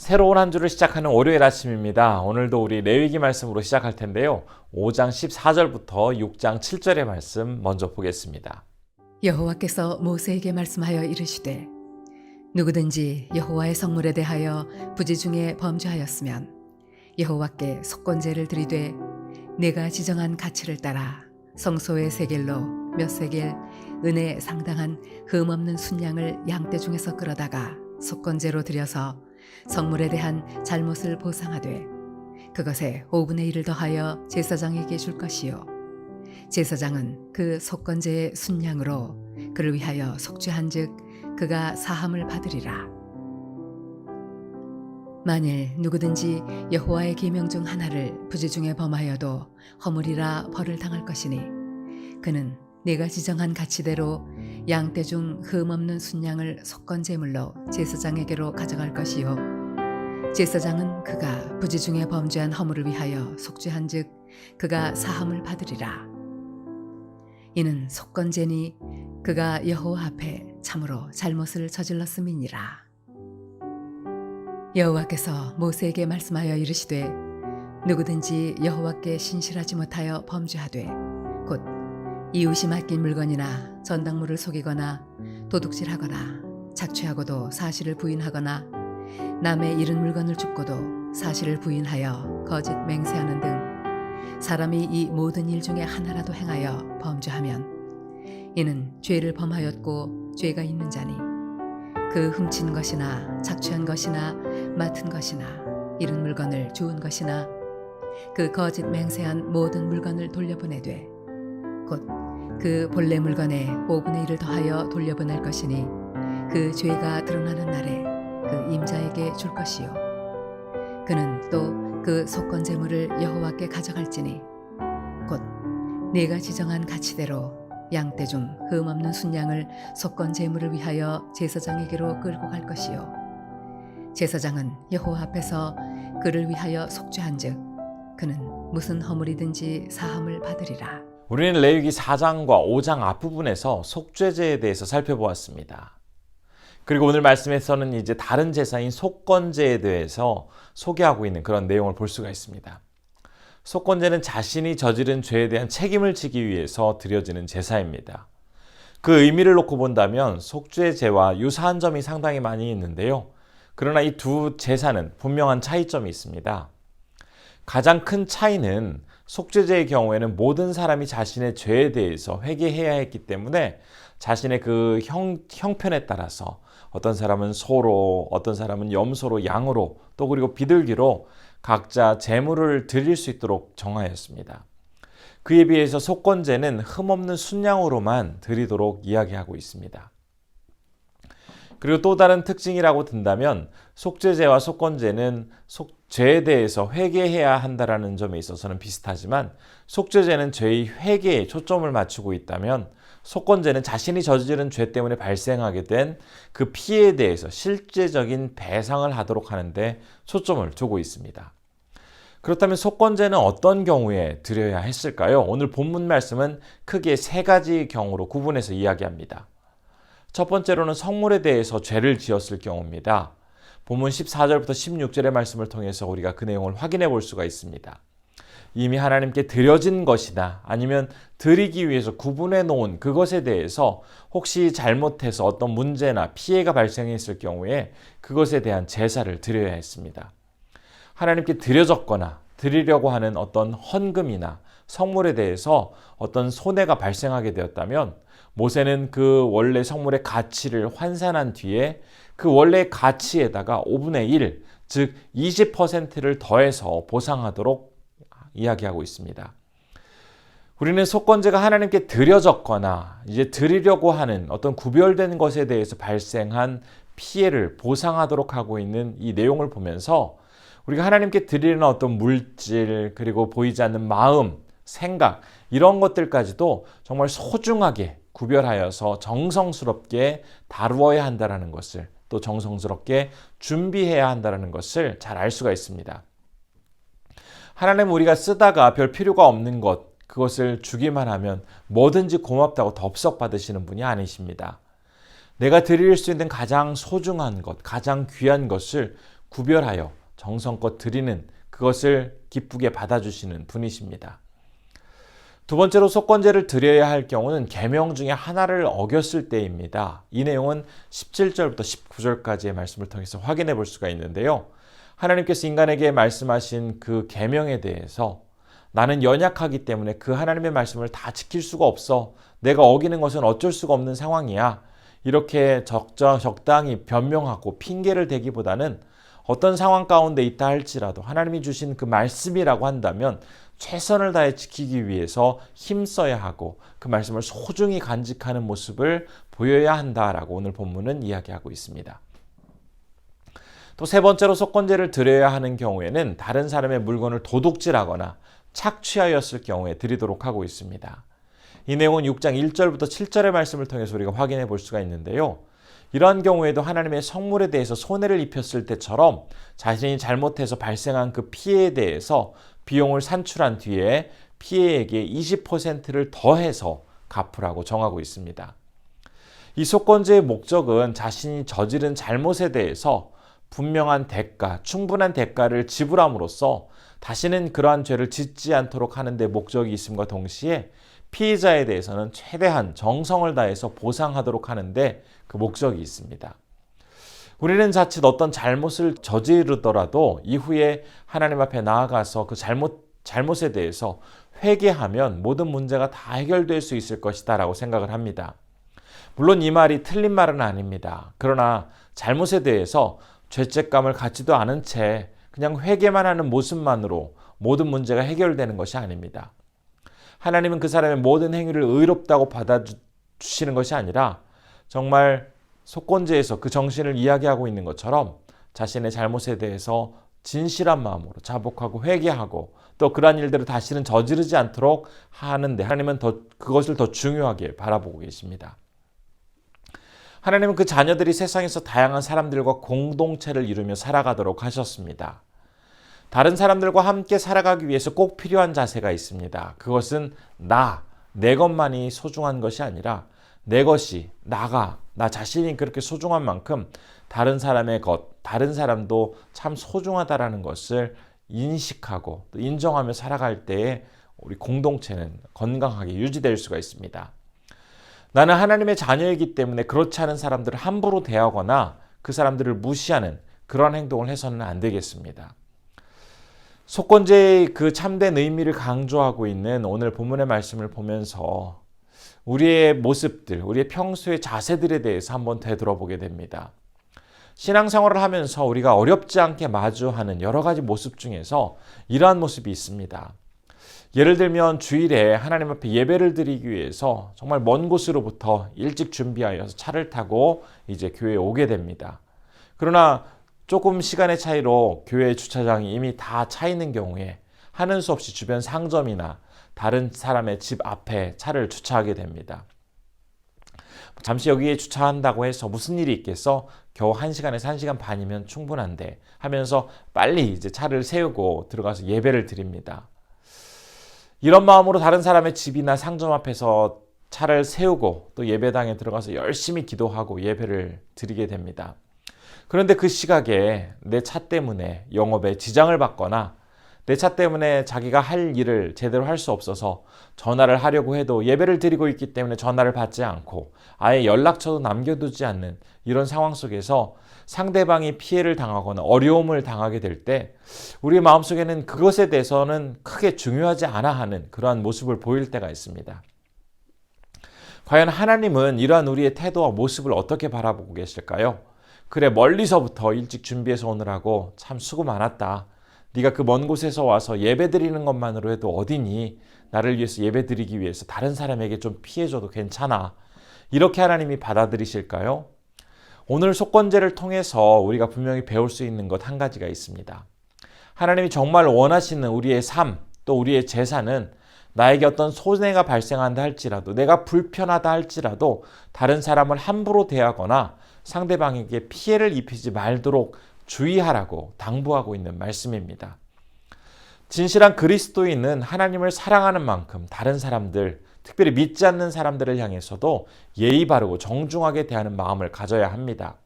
새로운 한 주를 시작하는 월요일 아침입니다. 오늘도 우리 레위기 말씀으로 시작할 텐데요. 5장 14절부터 6장 7절의 말씀 먼저 보겠습니다. 여호와께서 모세에게 말씀하여 이르시되 누구든지 여호와의 성물에 대하여 부지 중에 범죄하였으면 여호와께 속건제를 드리되 내가 지정한 가치를 따라 성소의 세겔로 몇 세겔 은에 상당한 흠없는 순양을 양떼 중에서 끌어다가 속건제로 드려서 성물에 대한 잘못을 보상하되 그것에 5분의 1을 더하여 제사장에게 줄 것이요 제사장은 그 속건제의 순양으로 그를 위하여 속죄한즉 그가 사함을 받으리라. 만일 누구든지 여호와의 계명 중 하나를 부지 중에 범하여도 허물이라 벌을 당할 것이니 그는 내가 지정한 가치대로 양떼 중 흠없는 순양을 속건제물로 제사장에게로 가져갈 것이요 제사장은 그가 부지 중에 범죄한 허물을 위하여 속죄한즉 그가 사함을 받으리라. 이는 속건제니 그가 여호와 앞에 참으로 잘못을 저질렀음이니라. 여호와께서 모세에게 말씀하여 이르시되 누구든지 여호와께 신실하지 못하여 범죄하되 곧 이웃이 맡긴 물건이나 전당물을 속이거나 도둑질하거나 착취하고도 사실을 부인하거나 남의 잃은 물건을 줍고도 사실을 부인하여 거짓 맹세하는 등 사람이 이 모든 일 중에 하나라도 행하여 범죄하면 이는 죄를 범하였고 죄가 있는 자니 그 훔친 것이나 착취한 것이나 맡은 것이나 잃은 물건을 주운 것이나 그 거짓 맹세한 모든 물건을 돌려보내되 곧 그 본래 물건에 5분의 1을 더하여 돌려보낼 것이니 그 죄가 드러나는 날에 그 임자에게 줄 것이요 그는 또 그 속건제물을 여호와께 가져갈지니 곧 네가 지정한 가치대로 양떼 중 흠없는 순양을 속건제물을 위하여 제사장에게로 끌고 갈 것이요 제사장은 여호와 앞에서 그를 위하여 속죄한즉 그는 무슨 허물이든지 사함을 받으리라. 우리는 레위기 4장과 5장 앞부분에서 속죄제에 대해서 살펴보았습니다. 그리고 오늘 말씀에서는 이제 다른 제사인 속건제에 대해서 소개하고 있는 그런 내용을 볼 수가 있습니다. 속건제는 자신이 저지른 죄에 대한 책임을 지기 위해서 드려지는 제사입니다. 그 의미를 놓고 본다면 속죄제와 유사한 점이 상당히 많이 있는데요. 그러나 이 두 제사는 분명한 차이점이 있습니다. 가장 큰 차이는 속죄제의 경우에는 모든 사람이 자신의 죄에 대해서 회개해야 했기 때문에 자신의 그 형편에 따라서 어떤 사람은 소로, 어떤 사람은 염소로, 양으로, 또 그리고 비둘기로 각자 제물을 드릴 수 있도록 정하였습니다. 그에 비해서 속건제는 흠없는 순양으로만 드리도록 이야기하고 있습니다. 그리고 또 다른 특징이라고 든다면 속죄제와 속건제는 죄에 대해서 회개해야 한다는 점에 있어서는 비슷하지만 속죄제는 죄의 회개에 초점을 맞추고 있다면 속건제는 자신이 저지른 죄 때문에 발생하게 된 그 피해에 대해서 실제적인 배상을 하도록 하는데 초점을 두고 있습니다. 그렇다면 속건제는 어떤 경우에 드려야 했을까요? 오늘 본문 말씀은 크게 세 가지 경우로 구분해서 이야기합니다. 첫 번째로는 성물에 대해서 죄를 지었을 경우입니다. 본문 14절부터 16절의 말씀을 통해서 우리가 그 내용을 확인해 볼 수가 있습니다. 이미 하나님께 드려진 것이나 아니면 드리기 위해서 구분해 놓은 그것에 대해서 혹시 잘못해서 어떤 문제나 피해가 발생했을 경우에 그것에 대한 제사를 드려야 했습니다. 하나님께 드려졌거나 드리려고 하는 어떤 헌금이나 성물에 대해서 어떤 손해가 발생하게 되었다면 모세는 그 원래 성물의 가치를 환산한 뒤에 그 원래 가치에다가 5분의 1, 즉 20%를 더해서 보상하도록 이야기하고 있습니다. 우리는 속건제가 하나님께 드려졌거나 이제 드리려고 하는 어떤 구별된 것에 대해서 발생한 피해를 보상하도록 하고 있는 이 내용을 보면서 우리가 하나님께 드리는 어떤 물질 그리고 보이지 않는 마음, 생각 이런 것들까지도 정말 소중하게 구별하여서 정성스럽게 다루어야 한다는 것을 또 정성스럽게 준비해야 한다는 것을 잘 알 수가 있습니다. 하나님 우리가 쓰다가 별 필요가 없는 것 그것을 주기만 하면 뭐든지 고맙다고 덥석 받으시는 분이 아니십니다. 내가 드릴 수 있는 가장 소중한 것, 가장 귀한 것을 구별하여 정성껏 드리는 그것을 기쁘게 받아주시는 분이십니다. 두 번째로 속건제를 드려야 할 경우는 계명 중에 하나를 어겼을 때입니다. 이 내용은 17절부터 19절까지의 말씀을 통해서 확인해 볼 수가 있는데요. 하나님께서 인간에게 말씀하신 그 계명에 대해서 나는 연약하기 때문에 그 하나님의 말씀을 다 지킬 수가 없어. 내가 어기는 것은 어쩔 수가 없는 상황이야. 이렇게 적당히 변명하고 핑계를 대기보다는 어떤 상황 가운데 있다 할지라도 하나님이 주신 그 말씀이라고 한다면 최선을 다해 지키기 위해서 힘써야 하고 그 말씀을 소중히 간직하는 모습을 보여야 한다라고 오늘 본문은 이야기하고 있습니다. 또 세 번째로 속건제를 드려야 하는 경우에는 다른 사람의 물건을 도둑질하거나 착취하였을 경우에 드리도록 하고 있습니다. 이 내용은 6장 1절부터 7절의 말씀을 통해서 우리가 확인해 볼 수가 있는데요. 이러한 경우에도 하나님의 성물에 대해서 손해를 입혔을 때처럼 자신이 잘못해서 발생한 그 피해에 대해서 비용을 산출한 뒤에 피해액의 20%를 더해서 갚으라고 정하고 있습니다. 이 속건제의 목적은 자신이 저지른 잘못에 대해서 분명한 대가, 충분한 대가를 지불함으로써 다시는 그러한 죄를 짓지 않도록 하는 데 목적이 있음과 동시에 피해자에 대해서는 최대한 정성을 다해서 보상하도록 하는데 그 목적이 있습니다. 우리는 자칫 어떤 잘못을 저지르더라도 이후에 하나님 앞에 나아가서 그 잘못에 대해서 회개하면 모든 문제가 다 해결될 수 있을 것이다 라고 생각을 합니다. 물론 이 말이 틀린 말은 아닙니다. 그러나 잘못에 대해서 죄책감을 갖지도 않은 채 그냥 회개만 하는 모습만으로 모든 문제가 해결되는 것이 아닙니다. 하나님은 그 사람의 모든 행위를 의롭다고 받아주시는 것이 아니라 정말 속건제에서 그 정신을 이야기하고 있는 것처럼 자신의 잘못에 대해서 진실한 마음으로 자복하고 회개하고 또 그러한 일들을 다시는 저지르지 않도록 하는데 하나님은 그것을 더 중요하게 바라보고 계십니다. 하나님은 그 자녀들이 세상에서 다양한 사람들과 공동체를 이루며 살아가도록 하셨습니다. 다른 사람들과 함께 살아가기 위해서 꼭 필요한 자세가 있습니다. 그것은 내 것만이 소중한 것이 아니라 내 것이 나 자신이 그렇게 소중한 만큼 다른 사람의 것, 다른 사람도 참 소중하다라는 것을 인식하고 또 인정하며 살아갈 때에 우리 공동체는 건강하게 유지될 수가 있습니다. 나는 하나님의 자녀이기 때문에 그렇지 않은 사람들을 함부로 대하거나 그 사람들을 무시하는 그런 행동을 해서는 안 되겠습니다. 속건제의 그 참된 의미를 강조하고 있는 오늘 본문의 말씀을 보면서 우리의 모습들, 우리의 평소의 자세들에 대해서 한번 되돌아보게 됩니다. 신앙생활을 하면서 우리가 어렵지 않게 마주하는 여러 가지 모습 중에서 이러한 모습이 있습니다. 예를 들면 주일에 하나님 앞에 예배를 드리기 위해서 정말 먼 곳으로부터 일찍 준비하여서 차를 타고 이제 교회에 오게 됩니다. 그러나 조금 시간의 차이로 교회 주차장이 이미 다 차 있는 경우에 하는 수 없이 주변 상점이나 다른 사람의 집 앞에 차를 주차하게 됩니다. 잠시 여기에 주차한다고 해서 무슨 일이 있겠어? 겨우 1시간에서 1시간 반이면 충분한데 하면서 빨리 이제 차를 세우고 들어가서 예배를 드립니다. 이런 마음으로 다른 사람의 집이나 상점 앞에서 차를 세우고 또 예배당에 들어가서 열심히 기도하고 예배를 드리게 됩니다. 그런데 그 시각에 내 차 때문에 영업에 지장을 받거나 내 차 때문에 자기가 할 일을 제대로 할 수 없어서 전화를 하려고 해도 예배를 드리고 있기 때문에 전화를 받지 않고 아예 연락처도 남겨두지 않는 이런 상황 속에서 상대방이 피해를 당하거나 어려움을 당하게 될 때 우리 마음속에는 그것에 대해서는 크게 중요하지 않아 하는 그러한 모습을 보일 때가 있습니다. 과연 하나님은 이러한 우리의 태도와 모습을 어떻게 바라보고 계실까요? 그래, 멀리서부터 일찍 준비해서 오느라고 참 수고 많았다. 네가 그 먼 곳에서 와서 예배 드리는 것만으로 해도 어디니? 나를 위해서 예배 드리기 위해서 다른 사람에게 좀 피해줘도 괜찮아. 이렇게 하나님이 받아들이실까요? 오늘 속건제를 통해서 우리가 분명히 배울 수 있는 것 한 가지가 있습니다. 하나님이 정말 원하시는 우리의 삶, 또 우리의 제사는 나에게 어떤 손해가 발생한다 할지라도 내가 불편하다 할지라도 다른 사람을 함부로 대하거나 상대방에게 피해를 입히지 말도록 주의하라고 당부하고 있는 말씀입니다. 진실한 그리스도인은 하나님을 사랑하는 만큼 다른 사람들, 특별히 믿지 않는 사람들을 향해서도 예의 바르고 정중하게 대하는 마음을 가져야 합니다.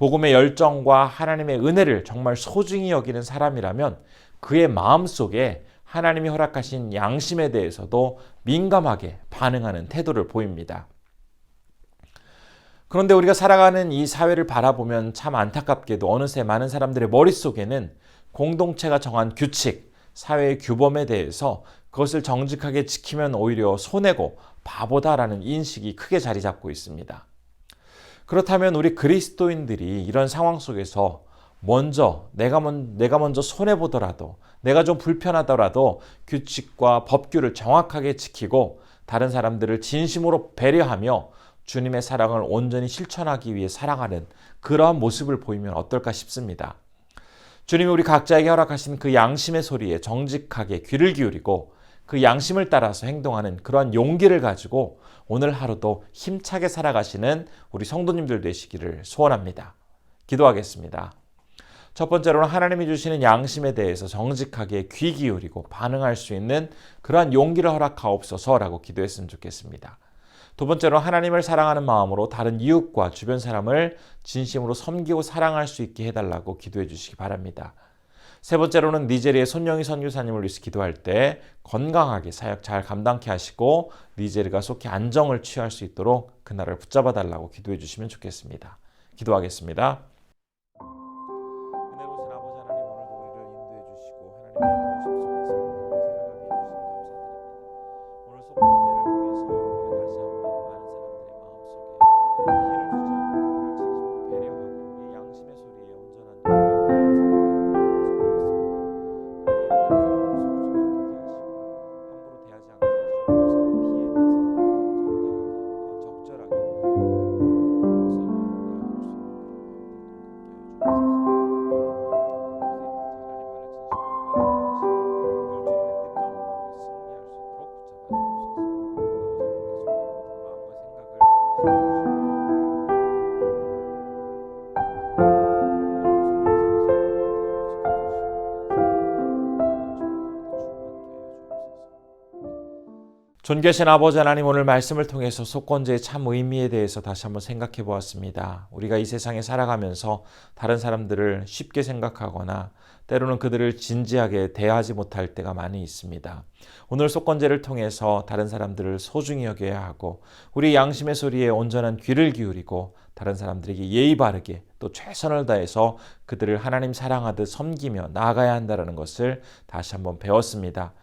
복음의 열정과 하나님의 은혜를 정말 소중히 여기는 사람이라면 그의 마음속에 하나님이 허락하신 양심에 대해서도 민감하게 반응하는 태도를 보입니다. 그런데 우리가 살아가는 이 사회를 바라보면 참 안타깝게도 어느새 많은 사람들의 머릿속에는 공동체가 정한 규칙, 사회의 규범에 대해서 그것을 정직하게 지키면 오히려 손해고 바보다라는 인식이 크게 자리 잡고 있습니다. 그렇다면 우리 그리스도인들이 이런 상황 속에서 내가 먼저 손해보더라도, 내가 좀 불편하더라도 규칙과 법규를 정확하게 지키고 다른 사람들을 진심으로 배려하며 주님의 사랑을 온전히 실천하기 위해 살아가는 그러한 모습을 보이면 어떨까 싶습니다. 주님이 우리 각자에게 허락하신 그 양심의 소리에 정직하게 귀를 기울이고 그 양심을 따라서 행동하는 그러한 용기를 가지고 오늘 하루도 힘차게 살아가시는 우리 성도님들 되시기를 소원합니다. 기도하겠습니다. 첫 번째로는 하나님이 주시는 양심에 대해서 정직하게 귀 기울이고 반응할 수 있는 그러한 용기를 허락하옵소서라고 기도했으면 좋겠습니다. 두 번째로 하나님을 사랑하는 마음으로 다른 이웃과 주변 사람을 진심으로 섬기고 사랑할 수 있게 해달라고 기도해 주시기 바랍니다. 세 번째로는 니제리의 손영희 선교사님을 위해서 기도할 때 건강하게 사역 잘 감당케 하시고 니제리가 속히 안정을 취할 수 있도록 그날을 붙잡아 달라고 기도해 주시면 좋겠습니다. 기도하겠습니다. 은혜로우신 아버지 하나님, 오늘도 우리를 인도해 주시고 하나님의 도우심 속에서 존귀하신 아버지 하나님, 오늘 말씀을 통해서 속건제의 참 의미에 대해서 다시 한번 생각해 보았습니다. 우리가 이 세상에 살아가면서 다른 사람들을 쉽게 생각하거나 때로는 그들을 진지하게 대하지 못할 때가 많이 있습니다. 오늘 속건제를 통해서 다른 사람들을 소중히 여겨야 하고 우리 양심의 소리에 온전한 귀를 기울이고 다른 사람들에게 예의 바르게 또 최선을 다해서 그들을 하나님 사랑하듯 섬기며 나아가야 한다는 것을 다시 한번 배웠습니다.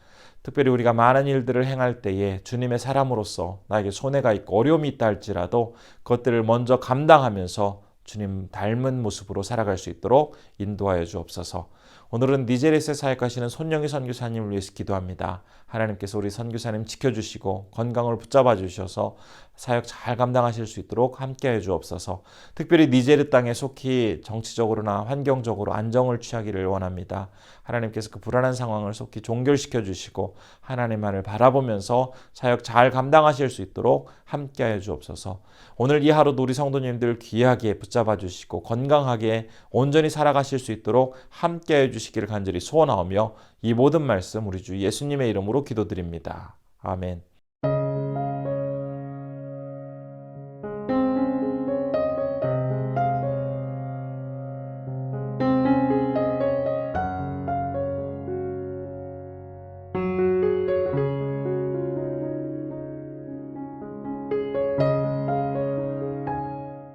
특별히 우리가 많은 일들을 행할 때에 주님의 사람으로서 나에게 손해가 있고 어려움이 있다 할지라도 그것들을 먼저 감당하면서 주님 닮은 모습으로 살아갈 수 있도록 인도하여 주옵소서. 오늘은 니제리아에서 사역하시는 손영희 선교사님을 위해서 기도합니다. 하나님께서 우리 선교사님 지켜주시고 건강을 붙잡아 주셔서 사역 잘 감당하실 수 있도록 함께해 주옵소서. 특별히 니제르 땅에 속히 정치적으로나 환경적으로 안정을 취하기를 원합니다. 하나님께서 그 불안한 상황을 속히 종결시켜 주시고 하나님만을 바라보면서 사역 잘 감당하실 수 있도록 함께해 주옵소서. 오늘 이 하루도 우리 성도님들 귀하게 붙잡아 주시고 건강하게 온전히 살아가실 수 있도록 함께해 주시기를 간절히 소원하오며 이 모든 말씀 우리 주 예수님의 이름으로 기도드립니다. 아멘.